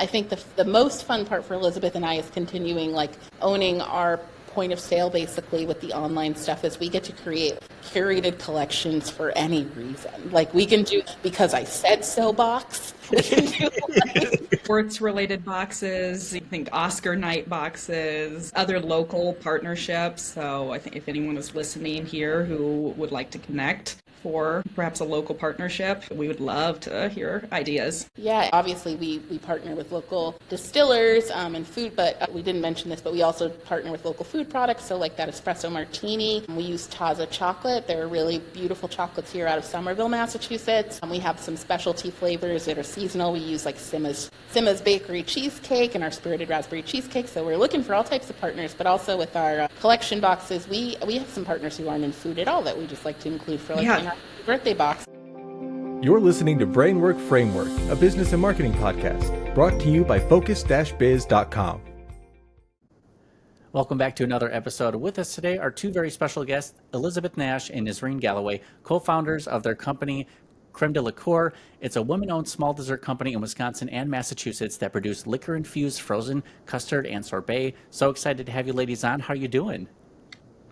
I think the most fun part for Elizabeth and I is continuing owning our point of sale basically with the online stuff is we get to create curated collections for any reason. We can do because I said so box. We can do sports related boxes, I think Oscar night boxes, other local partnerships. So I think if anyone is listening here who would like to connect for perhaps a local partnership, we would love to hear ideas. Yeah, obviously we partner with local distillers and food, but we didn't mention this, but we also partner with local food products. So that espresso martini, we use Taza chocolate. They're really beautiful chocolates here out of Somerville, Massachusetts. We have some specialty flavors that are seasonal. We use Simma's Bakery cheesecake and our spirited raspberry cheesecake. So we're looking for all types of partners, but also with our collection boxes, we have some partners who aren't in food at all that we just like to include for our birthday box. You're listening to Brainwork Framework, a business and marketing podcast, brought to you by focus-biz.com. Welcome back to another episode. With us today are two very special guests, Elizabeth Nash and Nisreen Galloway, co-founders of their company, Crème de Liqueur. It's a women-owned small dessert company in Wisconsin and Massachusetts that produce liquor-infused frozen custard and sorbet. So excited to have you ladies on. How are you doing?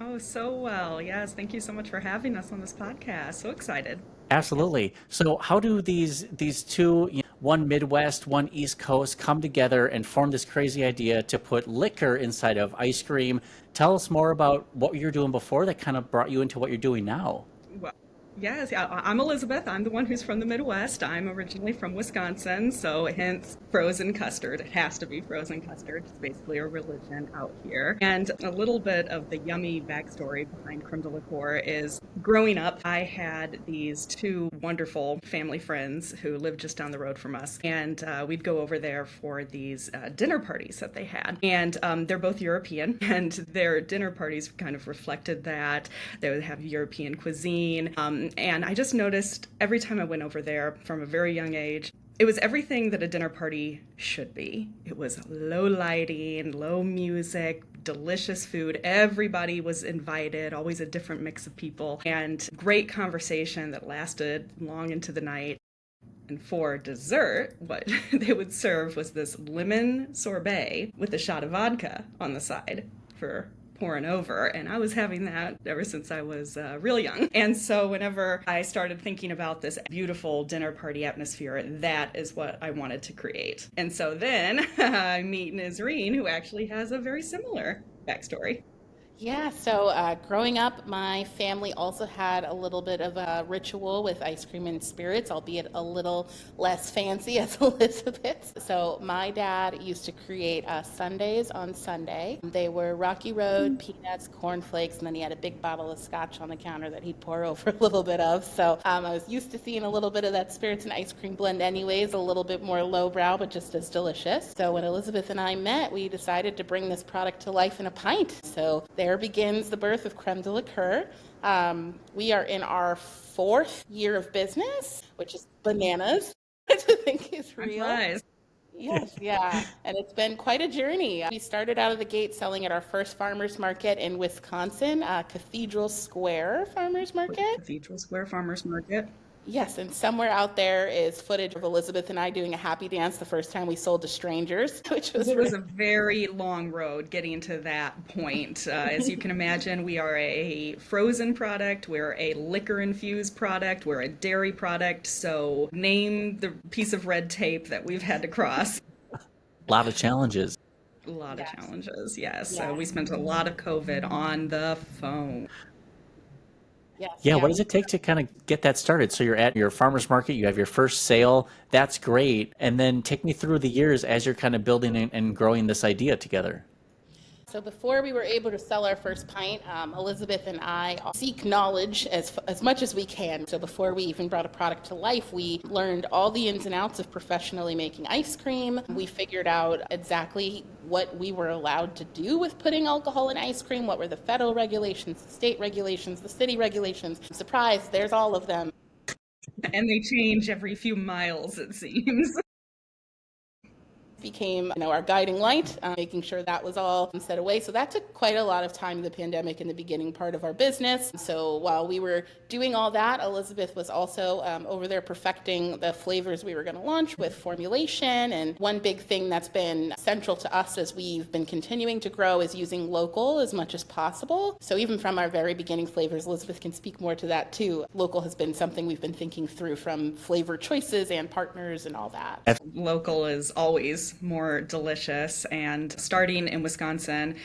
Oh, so well. Yes, thank you so much for having us on this podcast. So excited. Absolutely. So how do these two, one Midwest, one East Coast, come together and form this crazy idea to put liquor inside of ice cream? Tell us more about what you were doing before that kind of brought you into what you're doing now. Well, yes, I'm Elizabeth. I'm the one who's from the Midwest. I'm originally from Wisconsin, so hence frozen custard. It has to be frozen custard. It's basically a religion out here. And a little bit of the yummy backstory behind Crème de Liqueur is growing up, I had these two wonderful family friends who lived just down the road from us. And we'd go over there for these dinner parties that they had. And they're both European, and their dinner parties kind of reflected that. They would have European cuisine. And I just noticed every time I went over there from a very young age, it was everything that a dinner party should be. It was low lighting, low music, delicious food. Everybody was invited, always a different mix of people, and great conversation that lasted long into the night. And for dessert, what they would serve was this lemon sorbet with a shot of vodka on the side for pouring over, and I was having that ever since I was real young. And so whenever I started thinking about this beautiful dinner party atmosphere, that is what I wanted to create. And so then I meet Nisreen, who actually has a very similar backstory. Yeah, so growing up, my family also had a little bit of a ritual with ice cream and spirits, albeit a little less fancy as Elizabeth's. So my dad used to create sundaes on Sunday. They were Rocky Road, peanuts, cornflakes, and then he had a big bottle of scotch on the counter that he'd pour over a little bit of. So I was used to seeing a little bit of that spirits and ice cream blend anyways, a little bit more lowbrow, but just as delicious. So when Elizabeth and I met, we decided to bring this product to life in a pint. So there begins the birth of Crème de Liqueur. We are in our 4th year of business, which is bananas, which I think is real. Nice. Yes, yeah. And it's been quite a journey. We started out of the gate selling at our first farmers market in Wisconsin, Cathedral Square Farmers Market. Cathedral Square Farmers Market. Yes, and somewhere out there is footage of Elizabeth and I doing a happy dance the first time we sold to strangers, which was... It was a very long road getting to that point. As you can imagine, we are a frozen product, we're a liquor-infused product, we're a dairy product, so name the piece of red tape that we've had to cross. A lot of challenges. A lot of challenges, yes. So we spent a lot of COVID on the phone. Yes, what does it take to kind of get that started? So you're at your farmer's market, you have your first sale, that's great. And then take me through the years as you're kind of building and growing this idea together. So before we were able to sell our first pint, Elizabeth and I seek knowledge as much as we can. So before we even brought a product to life, we learned all the ins and outs of professionally making ice cream. We figured out exactly what we were allowed to do with putting alcohol in ice cream, what were the federal regulations, the state regulations, the city regulations. Surprise, there's all of them. And they change every few miles, it seems. became, our guiding light, making sure that was all set away. So that took quite a lot of time in the pandemic in the beginning part of our business. So while we were doing all that, Elizabeth was also over there perfecting the flavors we were going to launch with formulation. And one big thing that's been central to us as we've been continuing to grow is using local as much as possible. So even from our very beginning flavors, Elizabeth can speak more to that too. Local has been something we've been thinking through, from flavor choices and partners and all that. Local is always more delicious. And starting in Wisconsin,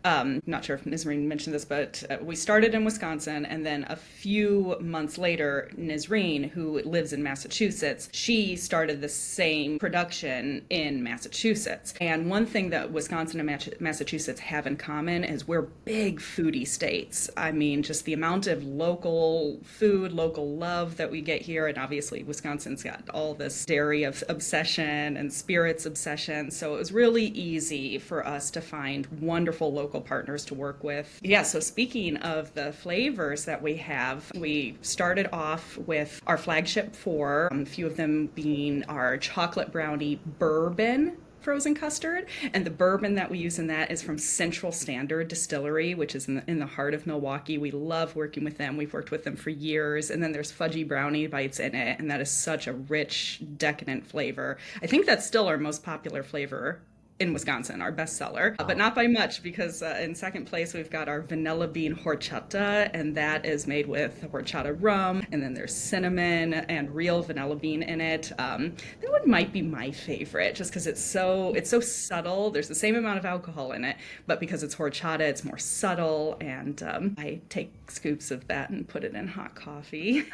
not sure if Nisreen mentioned this, but we started in Wisconsin, and then a few months later, Nisreen, who lives in Massachusetts, she started the same production in Massachusetts. And one thing that Wisconsin and Massachusetts have in common is we're big foodie states. I mean, just the amount of local food, local love that we get here, and obviously Wisconsin's got all this dairy of obsession and spirits obsession, so it was really easy for us to find wonderful local partners to work with. Yeah, so speaking of the flavors that we have, we started off with our flagship four, a few of them being our chocolate brownie bourbon frozen custard, and the bourbon that we use in that is from Central Standard Distillery, which is in the heart of Milwaukee. We love working with them. We've worked with them for years. And then there's fudgy brownie bites in it, and that is such a rich, decadent flavor. I think that's still our most popular flavor in Wisconsin, our bestseller, but not by much, because in second place we've got our vanilla bean horchata, and that is made with horchata rum, and then there's cinnamon and real vanilla bean in it. That one might be my favorite, just because it's so subtle. There's the same amount of alcohol in it, but because it's horchata, it's more subtle, and I take scoops of that and put it in hot coffee.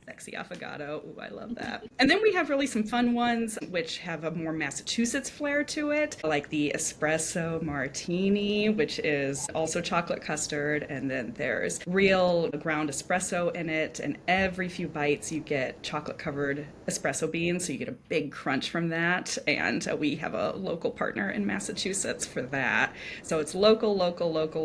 Sexy affogato. Ooh, I love that. And then we have really some fun ones which have a more Massachusetts flair to it, like the espresso martini, which is also chocolate custard, and then there's real ground espresso in it, and every few bites you get chocolate covered espresso beans, so you get a big crunch from that. And we have a local partner in Massachusetts for that. So it's local,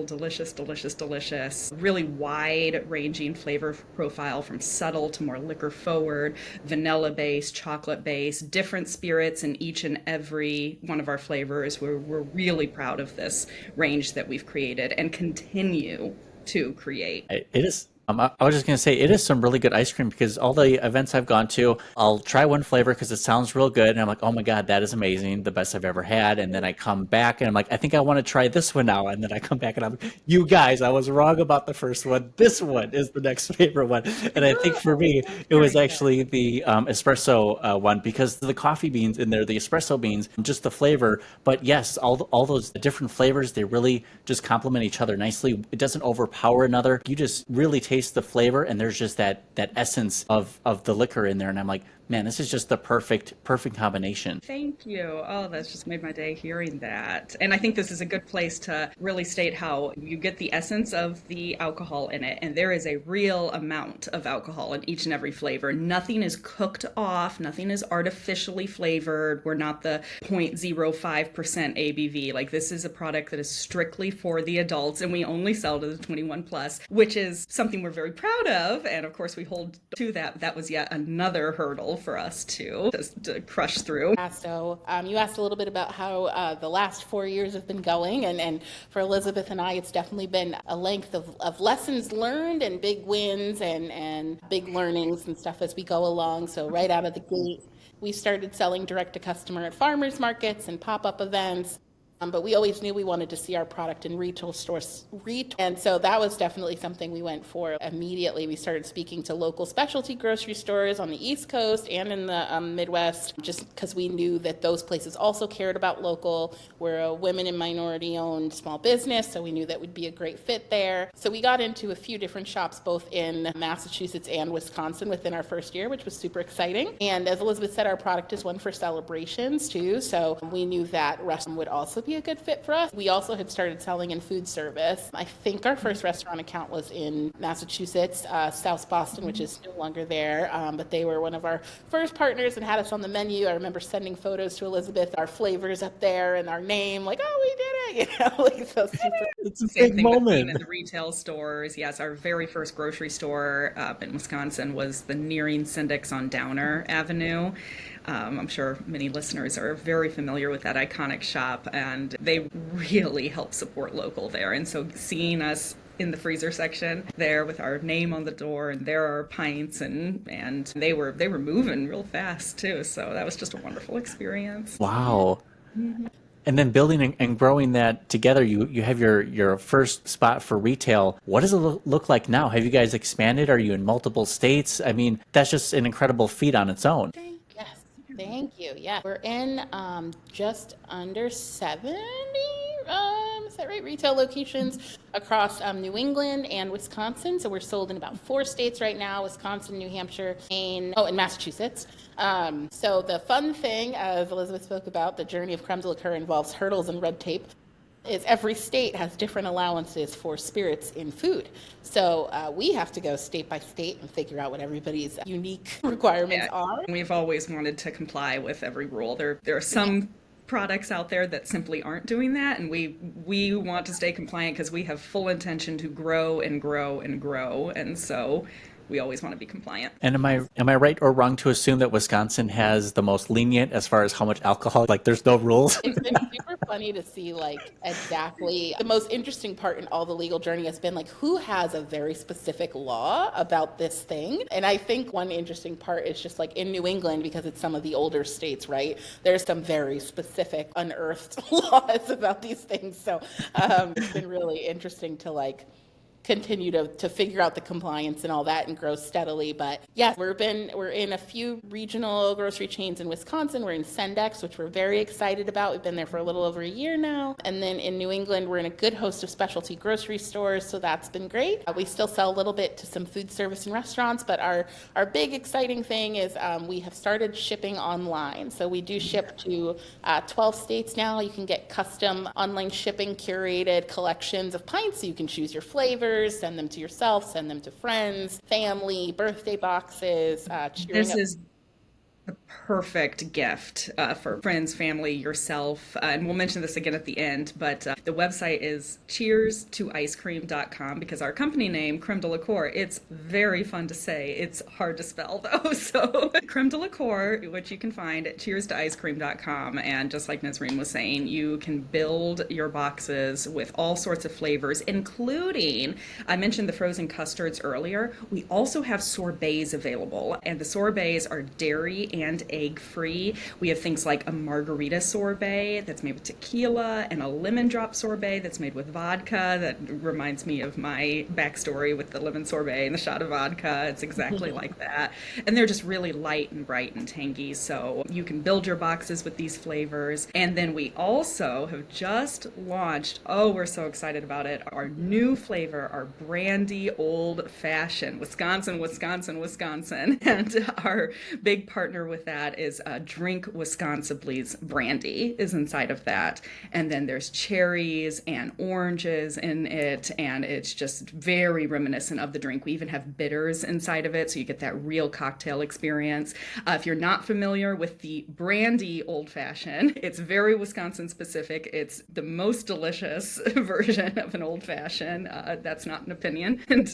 delicious, really wide ranging flavor profile, from subtle to more liquor forward, vanilla based, chocolate based, different spirits in each and every one of our flavors. We're really proud of this range that we've created and continue to create. It is. I was just going to say, it is some really good ice cream, because all the events I've gone to, I'll try one flavor because it sounds real good. And I'm like, oh my God, that is amazing. The best I've ever had. And then I come back and I'm like, I think I want to try this one now. And then I come back and I'm, you guys, I was wrong about the first one. This one is the next favorite one. And I think for me, it was actually the espresso one, because the coffee beans in there, the espresso beans, just the flavor. But yes, all those different flavors, they really just complement each other nicely. It doesn't overpower another. You just really taste the flavor, and there's just that essence of the liquor in there, and I'm like, man, this is just the perfect combination. Thank you. Oh, that's just made my day hearing that. And I think this is a good place to really state how you get the essence of the alcohol in it. And there is a real amount of alcohol in each and every flavor. Nothing is cooked off. Nothing is artificially flavored. We're not the 0.05% ABV. Like, this is a product that is strictly for the adults, and we only sell to the 21 plus, which is something we're very proud of. And of course, we hold to that. That was yet another hurdle for us to crush through. Yeah, so you asked a little bit about how the last 4 years have been going, and for Elizabeth and I, it's definitely been a length of lessons learned and big wins and big learnings and stuff as we go along. So right out of the gate, we started selling direct to customer at farmers markets and pop-up events. But we always knew we wanted to see our product in retail stores. And so that was definitely something we went for immediately. We started speaking to local specialty grocery stores on the East Coast and in the Midwest, just because we knew that those places also cared about local. We're a women and minority-owned small business, so we knew that would be a great fit there. So we got into a few different shops, both in Massachusetts and Wisconsin within our first year, which was super exciting. And as Elizabeth said, our product is one for celebrations too, so we knew that restaurant would also be a good fit for us. We also had started selling in food service. I think our first restaurant account was in Massachusetts, South Boston, which is no longer there, but they were one of our first partners and had us on the menu. I remember sending photos to Elizabeth, our flavors up there and our name, like, oh, we did it, like, so super It's a Same big thing with being moment. in the retail stores. Yes, our very first grocery store in Wisconsin was the Nearing Syndics on Downer Avenue. I'm sure many listeners are very familiar with that iconic shop, and they really help support local there. And so seeing us in the freezer section there with our name on the door, and there are pints, and they were moving real fast too. So that was just a wonderful experience. Wow. And then building and growing that together, you have your first spot for retail. What does it look like now? Have you guys expanded? Are you in multiple states? I mean, that's just an incredible feat on its own. Yes, thank you. Yeah, we're in just under 70, is that right? Retail locations across New England and Wisconsin. So we're sold in about 4 states right now: Wisconsin, New Hampshire, Maine, and Massachusetts. So the fun thing, as Elizabeth spoke about, the journey of Crème de Liqueur involves hurdles and red tape, is every state has different allowances for spirits in food. So we have to go state by state and figure out what everybody's unique requirements are. We've always wanted to comply with every rule. There are some products out there that simply aren't doing that, and we want to stay compliant because we have full intention to grow and grow and grow, and so we always want to be compliant. And am I right or wrong to assume that Wisconsin has the most lenient as far as how much alcohol? Like, there's no rules. It's been super funny to see, like, exactly the most interesting part in all the legal journey has been, like, who has a very specific law about this thing. And I think one interesting part is just, like, in New England, because it's some of the older states, right, there's some very specific unearthed laws about these things. So it's been really interesting to, like, continue to figure out the compliance and all that and grow steadily. But yes, we're in a few regional grocery chains in Wisconsin. We're in Sendex, which we're very excited about. We've been there for a little over a year now. And then in New England, we're in a good host of specialty grocery stores, so that's been great. We still sell a little bit to some food service and restaurants, but our big exciting thing is we have started shipping online. So we do ship to 12 states now. You can get custom online shipping, curated collections of pints, so you can choose your flavors, send them to yourself, send them to friends, family, birthday boxes. This is the perfect gift for friends, family, yourself. And we'll mention this again at the end, but the website is cheers2icecream.com, because our company name, Crème de Liqueur, it's very fun to say. It's hard to spell though. So Crème de Liqueur, which you can find at cheers2icecream.com. And just like Nisreen was saying, you can build your boxes with all sorts of flavors, including, I mentioned the frozen custards earlier. We also have sorbets available, and the sorbets are dairy and egg free. We have things like a margarita sorbet that's made with tequila, and a lemon drop sorbet that's made with vodka. That reminds me of my backstory with the lemon sorbet and the shot of vodka. It's exactly like that. And they're just really light and bright and tangy. So you can build your boxes with these flavors. And then we also have just launched, oh, we're so excited about it, our new flavor, our brandy old fashioned, Wisconsin. And our big partner with that is Drink Wisconsibly's brandy is inside of that. And then there's cherries and oranges in it, and it's just very reminiscent of the drink. We even have bitters inside of it, so you get that real cocktail experience. If you're not familiar with the brandy old fashioned, it's very Wisconsin specific. It's the most delicious version of an old fashioned. That's not an opinion. And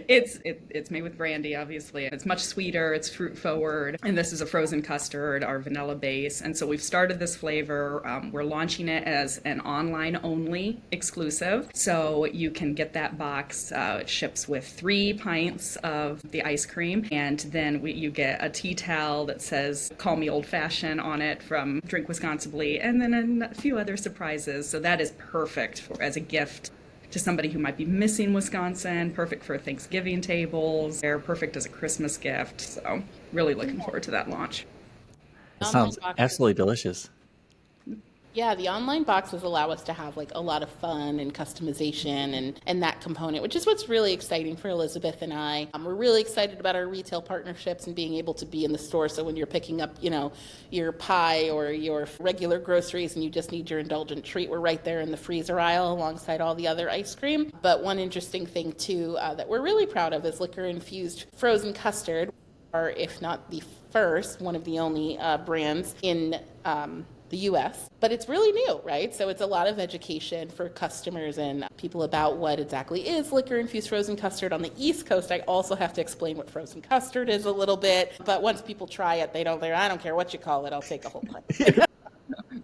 it's made with brandy, obviously. It's much sweeter. It's fruit forward. And this is a frozen custard, our vanilla base. And so we've started this flavor. We're launching it as an online only exclusive. So you can get that box. It ships with 3 pints of the ice cream. And then you get a tea towel that says, "Call me old fashioned" on it from Drink Wisconsibly. And then a few other surprises. So that is perfect as a gift to somebody who might be missing Wisconsin, perfect for Thanksgiving tables. They're perfect as a Christmas gift. So really looking forward to that launch. It sounds absolutely delicious. Yeah, the online boxes allow us to have like a lot of fun and customization and that component, which is what's really exciting for Elizabeth and I. We're really excited about our retail partnerships and being able to be in the store. So when you're picking up, your pie or your regular groceries and you just need your indulgent treat, we're right there in the freezer aisle alongside all the other ice cream. But one interesting thing too that we're really proud of is Liquor-Infused frozen custard, or if not the first, one of the only brands in the US, but it's really new, right? So it's a lot of education for customers and people about what exactly is liquor-infused frozen custard. On the East Coast, I also have to explain what frozen custard is a little bit, but once people try it, they're, I don't care what you call it, I'll take a whole pint.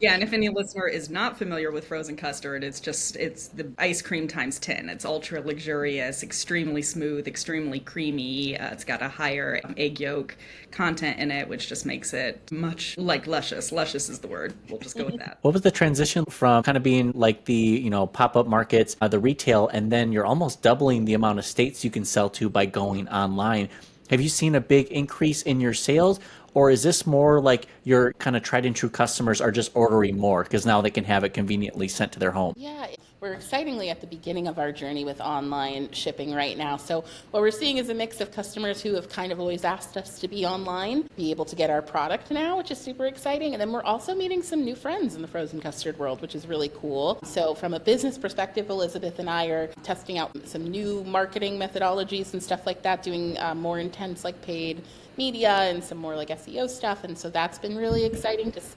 Yeah, and if any listener is not familiar with frozen custard, it's the ice cream times 10. It's ultra luxurious, extremely smooth, extremely creamy. It's got a higher egg yolk content in it, which just makes it much like luscious. Luscious is the word. We'll just go with that. What was the transition from kind of being like the, pop-up markets, the retail, and then you're almost doubling the amount of states you can sell to by going online? Have you seen a big increase in your sales? Or is this more like your kind of tried and true customers are just ordering more because now they can have it conveniently sent to their home? Yeah, we're excitingly at the beginning of our journey with online shipping right now. So what we're seeing is a mix of customers who have kind of always asked us to be online, be able to get our product now, which is super exciting. And then we're also meeting some new friends in the frozen custard world, which is really cool. So from a business perspective, Elizabeth and I are testing out some new marketing methodologies and stuff like that, doing more intense like paid media and some more like SEO stuff. And so that's been really exciting to see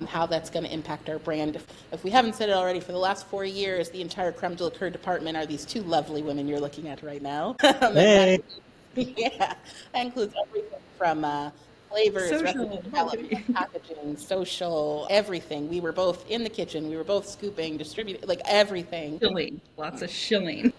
how that's going to impact our brand. If we haven't said it already, for the last 4 years, the entire Crème de Liqueur department are these two lovely women you're looking at right now. Hey. Yeah, that includes everything from flavors, Social, recipe development, packaging, social, everything. We were both in the kitchen. We were both scooping, distributing, like everything. Shilling, lots of shilling.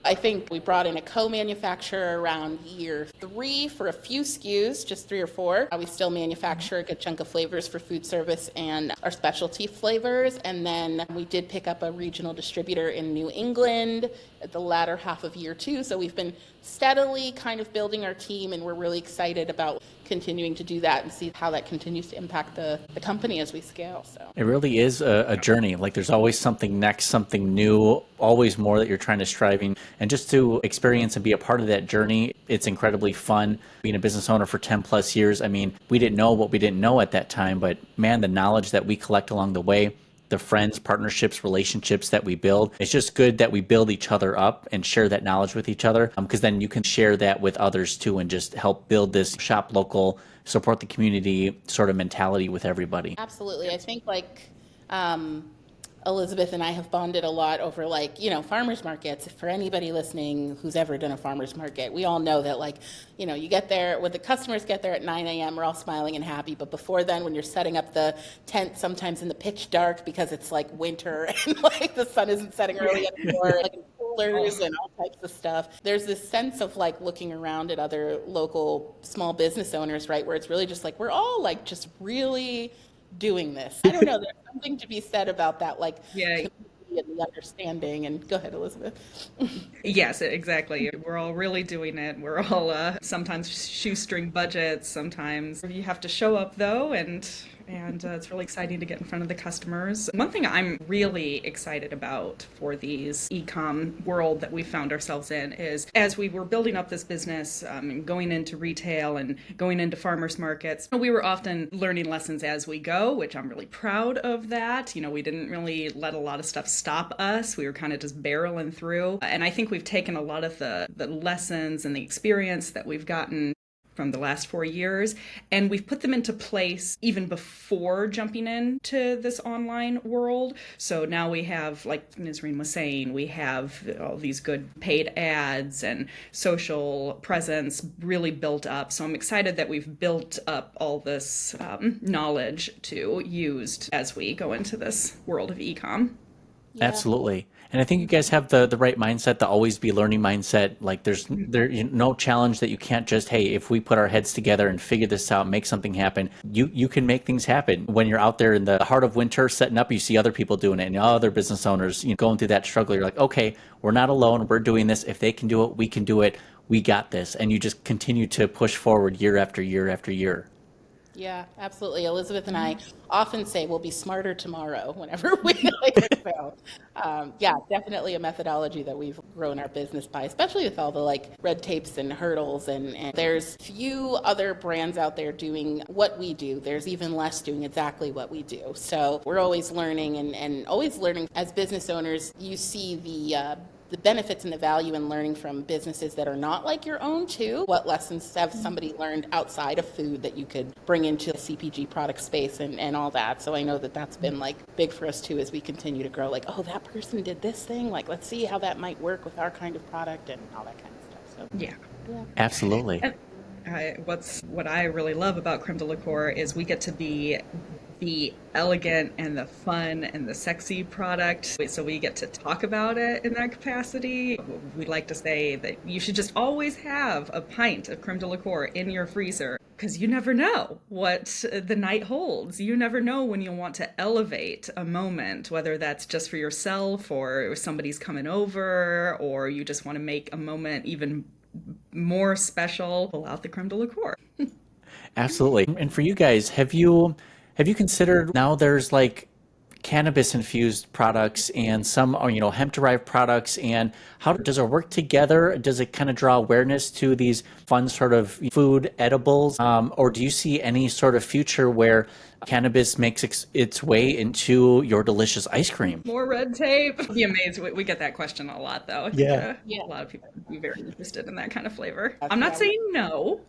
I think we brought in a co-manufacturer around year 3 for a few SKUs, just 3 or 4. We still manufacture a good chunk of flavors for food service and our specialty flavors. And then we did pick up a regional distributor in New England at the latter half of year 2. So we've been steadily kind of building our team, and we're really excited about continuing to do that and see how that continues to impact the company as we scale. So It really is a journey. Like there's always something next, something new, always more that you're trying to striving. And just to experience and be a part of that journey, it's incredibly fun. Being a business owner for 10 plus years, I mean, we didn't know what we didn't know at that time, but man, the knowledge that we collect along the way, the friends, partnerships, relationships that we build. It's just good that we build each other up and share that knowledge with each other, because then you can share that with others too and just help build this shop local, support the community sort of mentality with everybody. absolutely. I think Elizabeth and I have bonded a lot over farmers markets. For anybody listening who's ever done a farmers market, we all know that you get there, when the customers get there at 9 a.m., we're all smiling and happy. But before then, when you're setting up the tent, sometimes in the pitch dark because it's like winter and the sun isn't setting early anymore, in coolers and all types of stuff. There's this sense of looking around at other local small business owners, right, where it's really just we're all just really doing this. I don't know. There's something to be said about that, Yeah. community and the understanding. And go ahead, Elizabeth. Yes, exactly. We're all really doing it. We're all sometimes shoestring budgets. Sometimes you have to show up though, and it's really exciting to get in front of the customers. One thing I'm really excited about for these e-com world that we found ourselves in is, as we were building up this business, and going into retail and going into farmers markets, we were often learning lessons as we go, which I'm really proud of that. We didn't really let a lot of stuff stop us. We were kind of just barreling through. And I think we've taken a lot of the lessons and the experience that we've gotten from the last 4 years, and we've put them into place even before jumping into this online world. So now we have, like Nisreen was saying, we have all these good paid ads and social presence really built up. So I'm excited that we've built up all this knowledge to use as we go into this world of e-com. Yeah. Absolutely. And I think you guys have the right mindset, the always be learning mindset. There's no challenge that you can't just, hey, if we put our heads together and figure this out, make something happen, you can make things happen. When you're out there in the heart of winter setting up, you see other people doing it and other business owners going through that struggle. You're like, okay, we're not alone. We're doing this. If they can do it, we can do it. We got this. And you just continue to push forward year after year after year. Yeah, absolutely. Elizabeth and I often say we'll be smarter tomorrow whenever we fail. Yeah, definitely a methodology that we've grown our business by, especially with all the red tapes and hurdles. And there's few other brands out there doing what we do. There's even less doing exactly what we do. So we're always learning and always learning. As business owners, you see the the benefits and the value in learning from businesses that are not like your own too. What lessons have somebody learned outside of food that you could bring into the CPG product space and all that. So I know that that's been like big for us too as we continue to grow. Like, oh, that person did this thing. Like, let's see how that might work with our kind of product and all that kind of stuff. So Yeah. Absolutely. And what I really love about Crème de Liqueur is we get to be the elegant and the fun and the sexy product. So we get to talk about it in that capacity. We like to say that you should just always have a pint of Crème de Liqueur in your freezer because you never know what the night holds. You never know when you'll want to elevate a moment, whether that's just for yourself or somebody's coming over, or you just want to make a moment even more special. Pull out the Crème de Liqueur. Absolutely. And for you guys, have you considered, now there's like cannabis infused products and some are, hemp derived products, and how does it work together? Does it kind of draw awareness to these fun sort of food edibles? Or do you see any sort of future where cannabis makes its way into your delicious ice cream? More red tape. I'd be amazed. We get that question a lot, though. I think, Yeah. A lot of people would be very interested in that kind of flavor. I'm not saying no.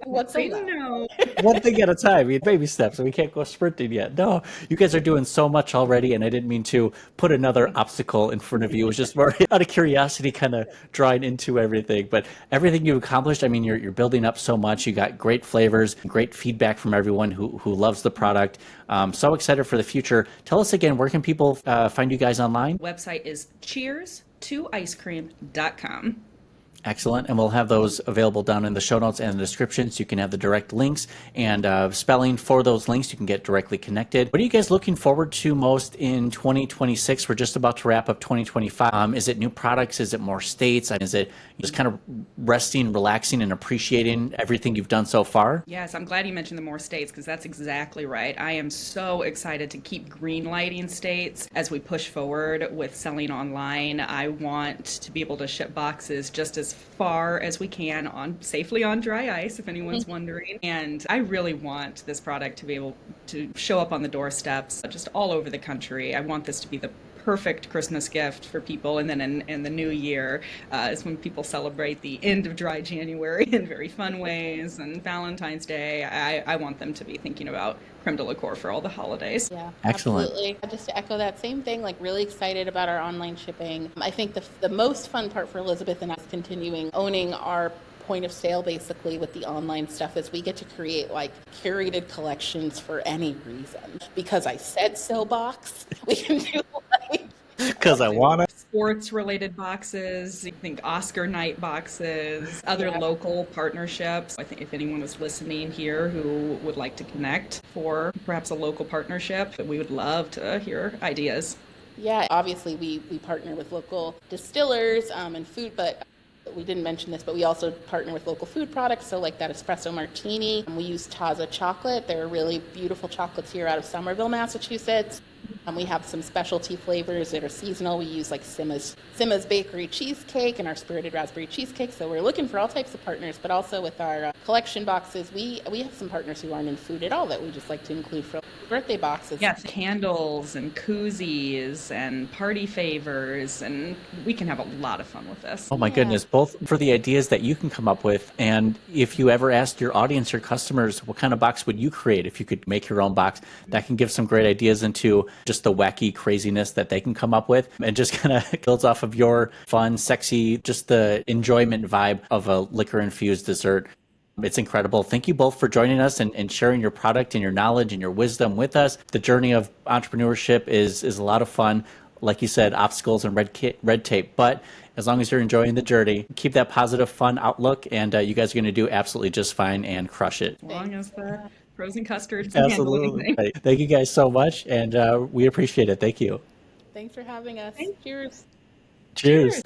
What's saying no? One thing at a time. Baby steps. We can't go sprinting yet. No, you guys are doing so much already, and I didn't mean to put another obstacle in front of you. It was just more out of curiosity, kind of drawing into everything. But everything you've accomplished, I mean, you're building up so much. You got great flavors, great feedback from everyone who loves the product. So excited for the future. Tell us again, where can people find you guys online? Website is cheers2icecream.com. Excellent. And we'll have those available down in the show notes and the description, so you can have the direct links and spelling for those links. You can get directly connected. What are you guys looking forward to most in 2026? We're just about to wrap up 2025. Is it new products? Is it more states? Is it just kind of resting, relaxing, and appreciating everything you've done so far? Yes, I'm glad you mentioned the more states, because that's exactly right. I am so excited to keep green-lighting states as we push forward with selling online. I want to be able to ship boxes just as far as we can safely on dry ice, if anyone's wondering. And I really want this product to be able to show up on the doorsteps just all over the country. I want this to be the perfect Christmas gift for people. And then in the new year is when people celebrate the end of dry January in very fun ways, and Valentine's Day. I want them to be thinking about Crème de Liqueur for all the holidays. Yeah, Excellent. absolutely. Just to echo that same thing, like really excited about our online shipping. I think the most fun part for Elizabeth and us continuing owning our point of sale basically with the online stuff is we get to create like curated collections for any reason. Because I said so box, we can do like Because I want to. Sports related boxes, I think Oscar night boxes, other local partnerships. I think if anyone was listening here who would like to connect for perhaps a local partnership, we would love to hear ideas. Yeah, obviously we partner with local distillers and food, but we didn't mention this, but we also partner with local food products. So like that espresso martini, we use Taza chocolate. They're really beautiful chocolates here out of Somerville, Massachusetts. We have some specialty flavors that are seasonal. We use like Simma's Bakery cheesecake and our spirited raspberry cheesecake. So we're looking for all types of partners, but also with our collection boxes, we have some partners who aren't in food at all that we just like to include for birthday boxes. Yes, candles and koozies and party favors, and we can have a lot of fun with this. Oh my goodness, both for the ideas that you can come up with, and if you ever asked your audience, your customers, what kind of box would you create if you could make your own box, that can give some great ideas into just the wacky craziness that they can come up with, and just kind of builds off of your fun, sexy, just the enjoyment vibe of a liquor-infused dessert. It's incredible. Thank you both for joining us and sharing your product and your knowledge and your wisdom with us. The journey of entrepreneurship is a lot of fun. Like you said, obstacles and red tape, but as long as you're enjoying the journey, keep that positive, fun outlook, and you guys are going to do absolutely just fine and crush it. As long as the frozen custards Absolutely. Thank you guys so much, and we appreciate it. Thank you. Thanks for having us. Cheers. Cheers.